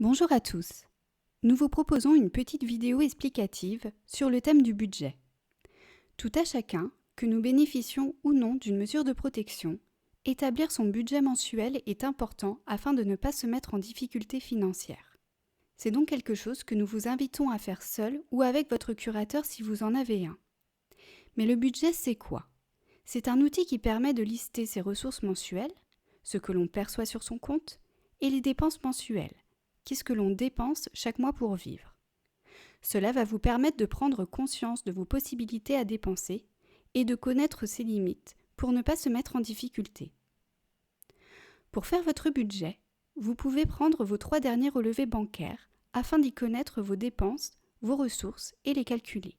Bonjour à tous. Nous vous proposons une petite vidéo explicative sur le thème du budget. Tout à chacun, que nous bénéficions ou non d'une mesure de protection, établir son budget mensuel est important afin de ne pas se mettre en difficulté financière. C'est donc quelque chose que nous vous invitons à faire seul ou avec votre curateur si vous en avez un. Mais le budget, c'est quoi ? C'est un outil qui permet de lister ses ressources mensuelles, ce que l'on perçoit sur son compte, et les dépenses mensuelles. Qu'est-ce que l'on dépense chaque mois pour vivre. Cela va vous permettre de prendre conscience de vos possibilités à dépenser et de connaître ses limites pour ne pas se mettre en difficulté. Pour faire votre budget, vous pouvez prendre vos 3 derniers relevés bancaires afin d'y connaître vos dépenses, vos ressources et les calculer.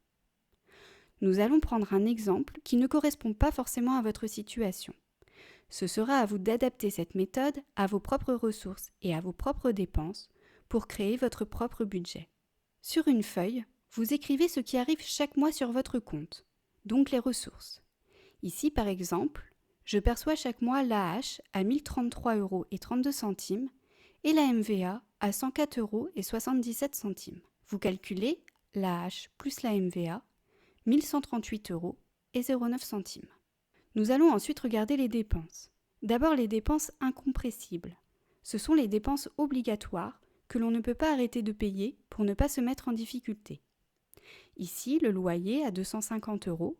Nous allons prendre un exemple qui ne correspond pas forcément à votre situation. Ce sera à vous d'adapter cette méthode à vos propres ressources et à vos propres dépenses pour créer votre propre budget. Sur une feuille, vous écrivez ce qui arrive chaque mois sur votre compte, donc les ressources. Ici, par exemple, je perçois chaque mois l'AH à 1033,32 € et la MVA à 104,77 €. Vous calculez l'AH plus la MVA, 1138,09 €. Nous allons ensuite regarder les dépenses. D'abord les dépenses incompressibles. Ce sont les dépenses obligatoires que l'on ne peut pas arrêter de payer pour ne pas se mettre en difficulté. Ici, le loyer à 250 €,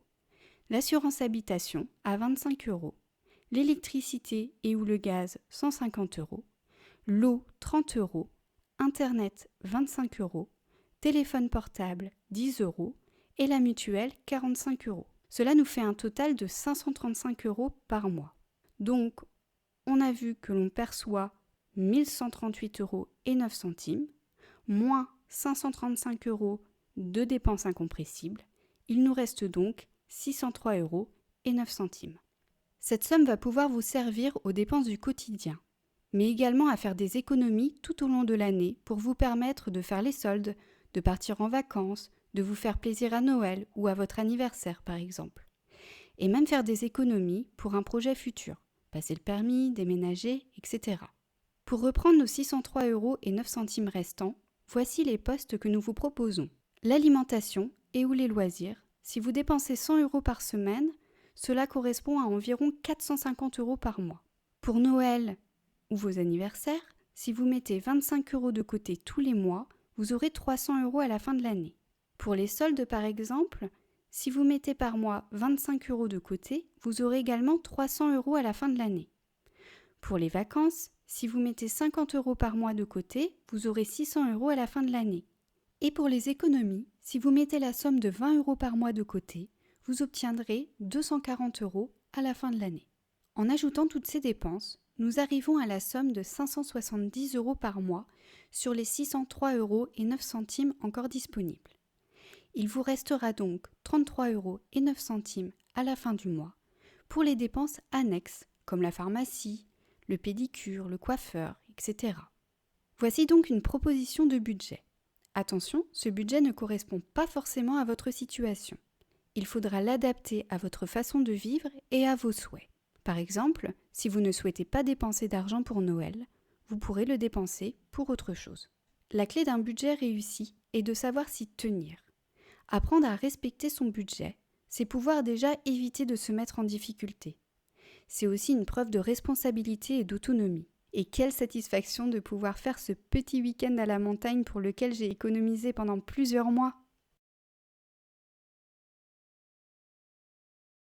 l'assurance habitation à 25 €, l'électricité et ou le gaz 150 €, l'eau 30 €, Internet 25 €, téléphone portable 10 € et la mutuelle 45 €. Cela nous fait un total de 535 € par mois. Donc, on a vu que l'on perçoit 1138,09 € moins 535 € de dépenses incompressibles. Il nous reste donc 603,09 €. Cette somme va pouvoir vous servir aux dépenses du quotidien, mais également à faire des économies tout au long de l'année pour vous permettre de faire les soldes, de partir en vacances, de vous faire plaisir à Noël ou à votre anniversaire par exemple. Et même faire des économies pour un projet futur, passer le permis, déménager, etc. Pour reprendre nos 603,09 € restants, voici les postes que nous vous proposons. L'alimentation et ou les loisirs, si vous dépensez 100 € par semaine, cela correspond à environ 450 € par mois. Pour Noël ou vos anniversaires, si vous mettez 25 € de côté tous les mois, vous aurez 300 € à la fin de l'année. Pour les soldes par exemple, si vous mettez par mois 25 € de côté, vous aurez également 300 € à la fin de l'année. Pour les vacances, si vous mettez 50 € par mois de côté, vous aurez 600 € à la fin de l'année. Et pour les économies, si vous mettez la somme de 20 € par mois de côté, vous obtiendrez 240 € à la fin de l'année. En ajoutant toutes ces dépenses, nous arrivons à la somme de 570 € par mois sur les 603,09 € encore disponibles. Il vous restera donc 33,09 € à la fin du mois pour les dépenses annexes comme la pharmacie, le pédicure, le coiffeur, etc. Voici donc une proposition de budget. Attention, ce budget ne correspond pas forcément à votre situation. Il faudra l'adapter à votre façon de vivre et à vos souhaits. Par exemple, si vous ne souhaitez pas dépenser d'argent pour Noël, vous pourrez le dépenser pour autre chose. La clé d'un budget réussi est de savoir s'y tenir. Apprendre à respecter son budget, c'est pouvoir déjà éviter de se mettre en difficulté. C'est aussi une preuve de responsabilité et d'autonomie. Et quelle satisfaction de pouvoir faire ce petit week-end à la montagne pour lequel j'ai économisé pendant plusieurs mois.